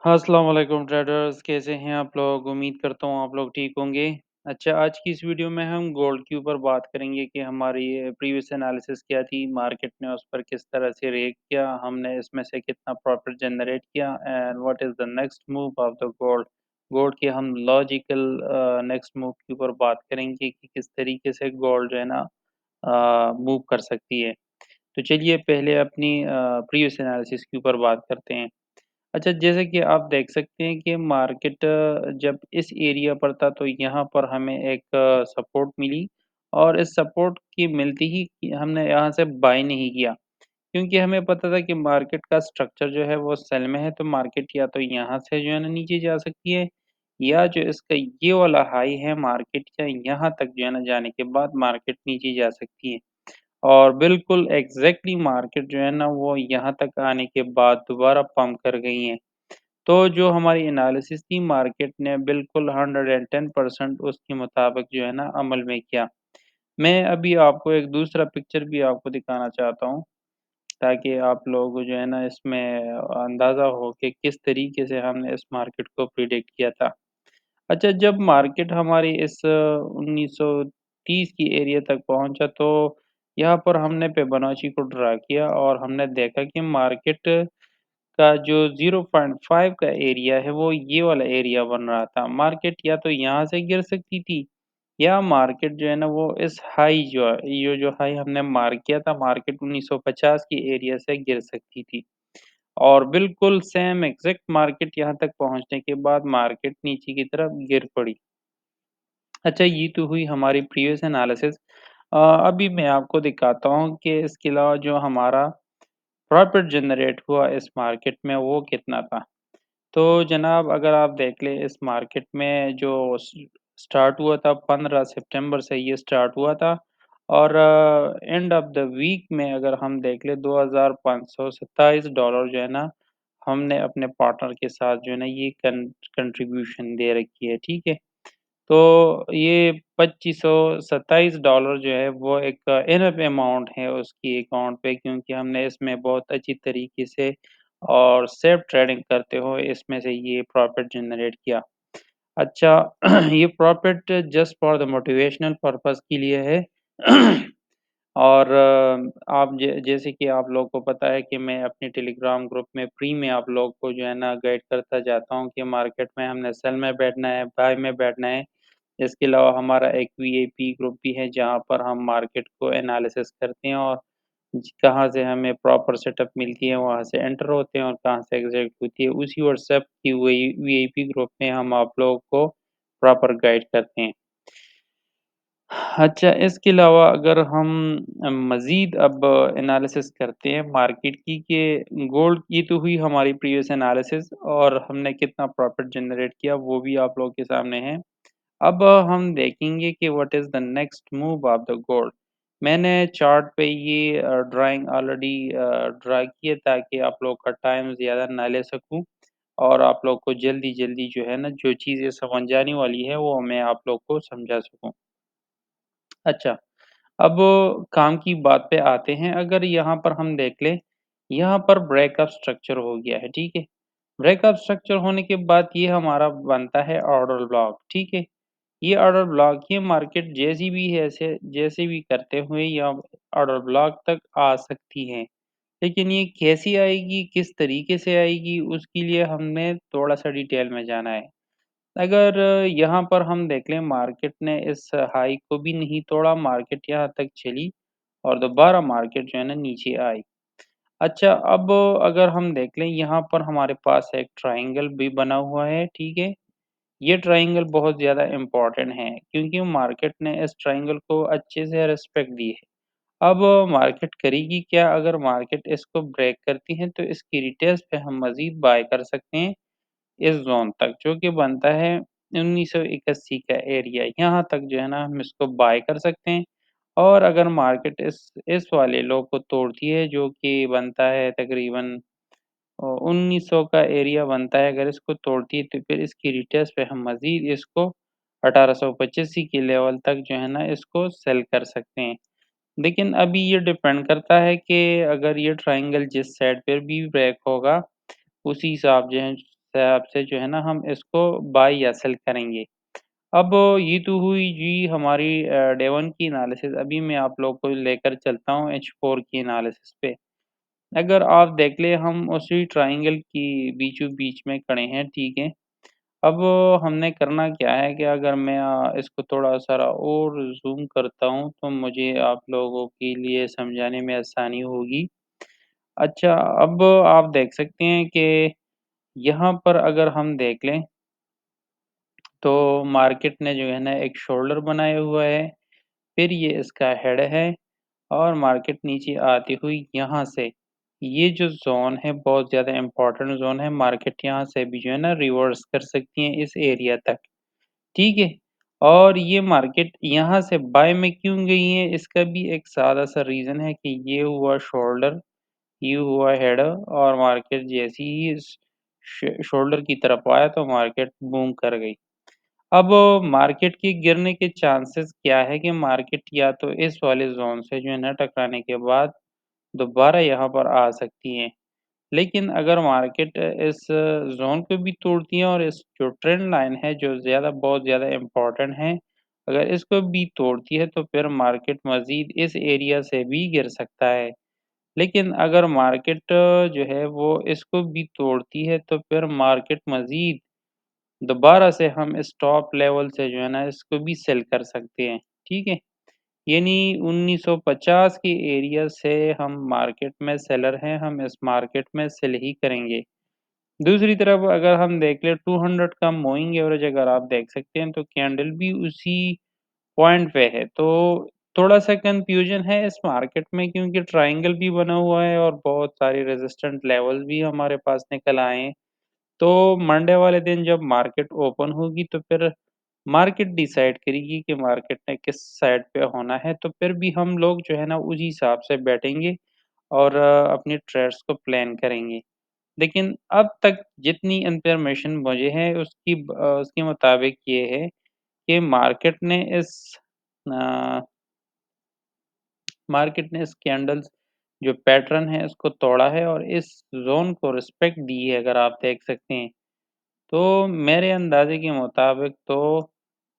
अस्सलाम वालेकुम ट्रेडर्स, कैसे हैं आप लोग? उम्मीद करता हूँ आप लोग ठीक होंगे। अच्छा, आज की इस वीडियो में हम गोल्ड के ऊपर बात करेंगे कि हमारी प्रीवियस एनालिसिस क्या थी, मार्केट ने उस पर किस तरह से रिएक्ट किया, हमने इसमें से कितना प्रॉफिट जनरेट किया and what is the next move of the gold. Gold के हम लॉजिकल नेक्स्ट मूव के ऊपर बात करेंगे कि किस तरीके से गोल्ड जो है ना मूव कर सकती है। तो चलिए पहले अपनी प्रीवियस एनालिसिस के ऊपर बात करते हैं। अच्छा, जैसे कि आप देख सकते हैं कि मार्केट जब इस एरिया पर था तो यहाँ पर हमें एक सपोर्ट मिली और इस सपोर्ट की मिलते ही हमने यहाँ से बाय नहीं किया, क्योंकि हमें पता था कि मार्केट का स्ट्रक्चर जो है वो सेल में है, तो मार्केट या तो यहाँ से जो है ना नीचे जा सकती है या जो इसका ये वाला हाई है मार्केट का यहाँ तक जो है ना जाने के बाद मार्केट नीचे जा सकती है। और बिल्कुल एग्ज़ैक्टली मार्केट जो है ना वो यहाँ तक आने के बाद दोबारा पंप कर गई है। तो जो हमारी एनालिसिस थी मार्केट ने बिल्कुल 110% उसके मुताबिक जो है ना अमल में किया। मैं अभी आपको एक दूसरा पिक्चर भी आपको दिखाना चाहता हूँ, ताकि आप लोगों को जो है ना इसमें अंदाज़ा हो कि किस तरीके से हमने इस मार्केट को प्रिडिक्ट किया था। अच्छा, जब मार्केट हमारी इस 1930 की एरिया तक पहुँचा तो यहाँ पर हमने फिबोनाची को ड्रा किया और हमने देखा कि मार्केट का जो 0.5 का एरिया है वो ये वाला एरिया बन रहा था। मार्केट या तो यहाँ से गिर सकती थी या मार्केट जो है ना वो इस हाई जो है ये जो हाई हमने मार्क किया था मार्केट 1950 की एरिया से गिर सकती थी। और बिल्कुल सेम एग्ज़ैक्ट मार्केट यहाँ तक पहुँचने के बाद मार्केट नीचे की तरफ गिर पड़ी। अच्छा, ये तो हुई हमारी प्रीवियस एनालिसिस। अभी मैं आपको दिखाता हूँ कि इसके अलावा जो हमारा प्रॉफ़िट जनरेट हुआ इस मार्केट में वो कितना था। तो जनाब अगर आप देख लें इस मार्केट में जो स्टार्ट हुआ था 15 सितंबर से ये स्टार्ट हुआ था और एंड ऑफ द वीक में अगर हम देख लें $2527 जो है ना हमने अपने पार्टनर के साथ जो है ना ये कंट्रीब्यूशन दे रखी है, ठीक है। तो ये $2527 जो है वो एक इनफ अमाउंट है उसकी अकाउंट पे, क्योंकि हमने इसमें बहुत अच्छी तरीके से और सेफ ट्रेडिंग करते हुए इसमें से ये प्रॉफ़िट जनरेट किया। अच्छा, ये profit just for the motivational purpose के लिए है। और आप जैसे कि आप लोग को पता है कि मैं अपने टेलीग्राम ग्रुप में फ्री में आप लोग को जो है ना गाइड करता जाता हूँ कि मार्केट में हमने सेल में बैठना है, बाय में बैठना है। इसके अलावा हमारा एक वीआईपी ग्रुप भी है जहाँ पर हम मार्केट को एनालिसिस करते हैं और कहाँ से हमें प्रॉपर सेटअप मिलती है वहाँ से एंटर होते हैं और कहाँ से एग्ज़िट होती है। उसी व्हाट्सएप की वही वीआईपी ग्रुप में हम आप लोगों को प्रॉपर गाइड करते हैं। अच्छा, इसके अलावा अगर हम मज़ीद अब एनालिसिस करते हैं मार्केट की कि गोल्ड की तो हुई हमारी प्रीवियस एनालिसिस और हमने कितना प्रॉफ़िट जनरेट किया वो भी आप लोगों के सामने है। अब हम देखेंगे कि what is the next move of the gold. मैंने चार्ट पे ये ड्राइंग ऑलरेडी ड्रा की है ताकि आप लोग का टाइम ज़्यादा ना ले सकूँ और आप लोग को जल्दी-जल्दी जो है ना जो चीज़ें समझ आने वाली है वो मैं आप लोग को समझा सकूँ। अच्छा, अब काम की बात पे आते हैं। अगर यहाँ पर हम देख लें, यहाँ पर ब्रेकअप स्ट्रक्चर हो गया है, ठीक है? ब्रेकअप स्ट्रक्चर होने के बाद ये हमारा बनता है ऑर्डर ब्लॉक, ठीक है? ये ऑर्डर ब्लॉक ये मार्केट जैसी भी है ऐसे जैसे भी करते हुए या ऑर्डर ब्लॉक तक आ सकती है। लेकिन ये कैसी आएगी, किस तरीके से आएगी, उसके लिए हमने थोड़ा-सा डिटेल में जाना है। अगर यहाँ पर हम देख लें मार्केट ने इस हाई को भी नहीं तोड़ा, मार्केट यहाँ तक चली और दोबारा मार्केट जो है ना नीचे आई। अच्छा, अब अगर हम देख लें यहाँ पर हमारे पास एक ट्रायंगल भी बना हुआ है, ठीक है? ये ट्रायंगल बहुत ज़्यादा इम्पोर्टेंट है क्योंकि मार्केट ने इस ट्रायंगल को अच्छे से रिस्पेक्ट दी है। अब मार्केट करेगी क्या? अगर मार्केट इसको ब्रेक करती है तो इसकी रिटेस्ट पे हम मज़ीद बाय कर सकते हैं इस ज़ोन तक, जो कि बनता है 1981 का एरिया। यहाँ तक जो है ना हम इसको बाय कर सकते हैं और अगर मार्केट इस वाले लो को तोड़ती है जो कि बनता है तकरीबन 1900 का एरिया बनता है, अगर इसको तोड़ती है तो फिर इसकी रिटेस्ट पे हम मज़ीद इसको 1885 के लेवल तक जो है ना इसको सेल कर सकते हैं। लेकिन अभी ये डिपेंड करता है कि अगर ये ट्रायंगल जिस साइड पर भी ब्रेक होगा, उसी हिसाब जो है हिसाब से जो है ना हम इसको बाय या सेल करेंगे। अब ये तो हुई जी हमारी डे 1 की एनालिसिस। अभी मैं आप लोग को लेकर चलता हूँ H4 की एनालिसिस पे। अगर आप देख लें हम उसी ट्रायंगल की बीचों-बीच में खड़े हैं, ठीक है। अब हमने करना क्या है कि अगर मैं इसको थोड़ा-सा और ज़ूम करता हूँ तो मुझे आप लोगों के लिए समझाने में आसानी होगी। अच्छा, अब आप देख सकते हैं कि यहाँ पर अगर हम देख लें, तो मार्केट ने जो है ना एक शोल्डर बनाया हुआ है, फिर ये इसका हेड है और मार्केट नीचे आती हुई यहाँ से, ये जो ज़ोन है बहुत ज़्यादा इम्पोर्टेंट ज़ोन है, मार्केट यहाँ से भी जो है ना रिवर्स कर सकती है इस एरिया तक, ठीक है? और ये मार्केट यहाँ से बाय में क्यों गई है, इसका भी एक सादा-सा रीज़न है कि ये हुआ शोल्डर, ये हुआ हेड और मार्केट जैसे ही इस शोल्डर की तरफ आया तो मार्केट बूम कर गई। अब मार्केट के गिरने के चांसेस क्या है कि मार्केट या तो इस वाले ज़ोन से जो है ना टकराने के बाद दोबारा यहाँ पर आ सकती है। लेकिन अगर मार्केट इस ज़ोन को भी तोड़ती है और इस जो ट्रेंड लाइन है जो बहुत ज़्यादा इम्पोर्टेंट है, अगर इसको भी तोड़ती है तो फिर मार्केट मज़ीद इस एरिया से भी गिर सकता है। लेकिन अगर मार्केट जो है वो इसको भी तोड़ती है तो फिर मार्केट मज़ीद दोबारा से हम इस टॉप लेवल से जो है ना इसको भी सेल कर सकते हैं, ठीक है? यानी 1950 के एरिया से हम मार्केट में सेलर हैं, हम इस मार्केट में सेल ही करेंगे। दूसरी तरफ अगर हम देख लें 200 का मूविंग एवरेज अगर आप देख सकते हैं तो कैंडल भी उसी पॉइंट पे है। तो थोड़ा-सा कन्फ्यूजन है इस मार्केट में क्योंकि ट्रायंगल भी बना हुआ है और बहुत सारे रेजिस्टेंट लेवल भी हमारे पास निकल आए हैं। तो मंडे वाले दिन जब मार्केट ओपन होगी तो फिर मार्केट डिसाइड करेगी कि मार्केट ने किस साइड पे होना है, तो फिर भी हम लोग जो है ना उसी हिसाब से बैठेंगे और अपनी ट्रेड्स को प्लान करेंगे। लेकिन अब तक जितनी इन्फॉर्मेशन मुझे है उसके मुताबिक ये है कि अ, मार्केट ने इस कैंडल्स जो पैटर्न है इसको तोड़ा है और इस ज़ोन को रिस्पेक्ट दी है अगर आप देख सकते हैं। तो मेरे अंदाज़े के मुताबिक तो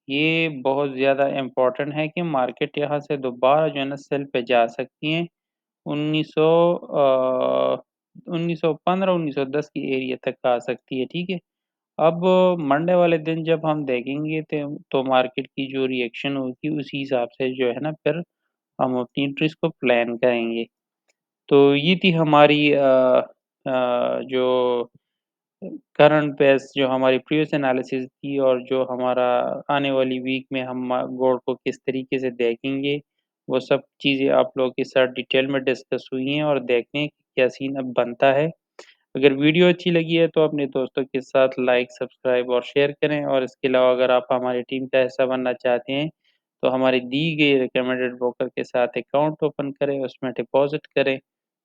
ये बहुत ज़्यादा इम्पोर्टेंट है कि मार्केट यहाँ से दोबारा जो है ना सेल पे जा सकती है। 1915-1910 की एरिया तक आ सकती है, ठीक है? अब मंडे वाले दिन जब हम देखेंगे तो मार्केट की जो रिएक्शन होगी उसी हिसाब से जो है ना फिर हम अपनी एंट्रीज़ को प्लान करेंगे। तो ये थी हमारी जो करंट बेस जो हमारी प्रीवियस एनालिसिस थी और जो हमारा आने वाली वीक में हम गोल्ड को किस तरीके से देखेंगे, वो सब चीज़ें आप लोगों के साथ डिटेल में डिस्कस हुई हैं और देखते हैं कि क्या सीन अब बनता है। अगर वीडियो अच्छी लगी है तो अपने दोस्तों के साथ लाइक, सब्सक्राइब और शेयर करें और इसके अलावा अगर आप हमारी टीम का हिस्सा बनना चाहते हैं, तो हमारी दी गई रिकमेंडेड ब्रोकर के साथ अकाउंट ओपन करें, उसमें डिपॉज़िट करें,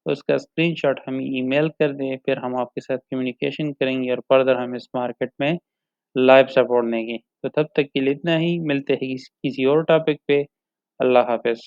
उसका स्क्रीनशॉट हमें ईमेल कर दें, फिर हम आपके साथ कम्युनिकेशन करेंगे और फर्दर हम इस मार्केट में लाइव सपोर्ट देंगे। तो तब तक के लिए इतना ही, मिलते हैं किसी और टॉपिक पे। अल्लाह हाफ़िज़।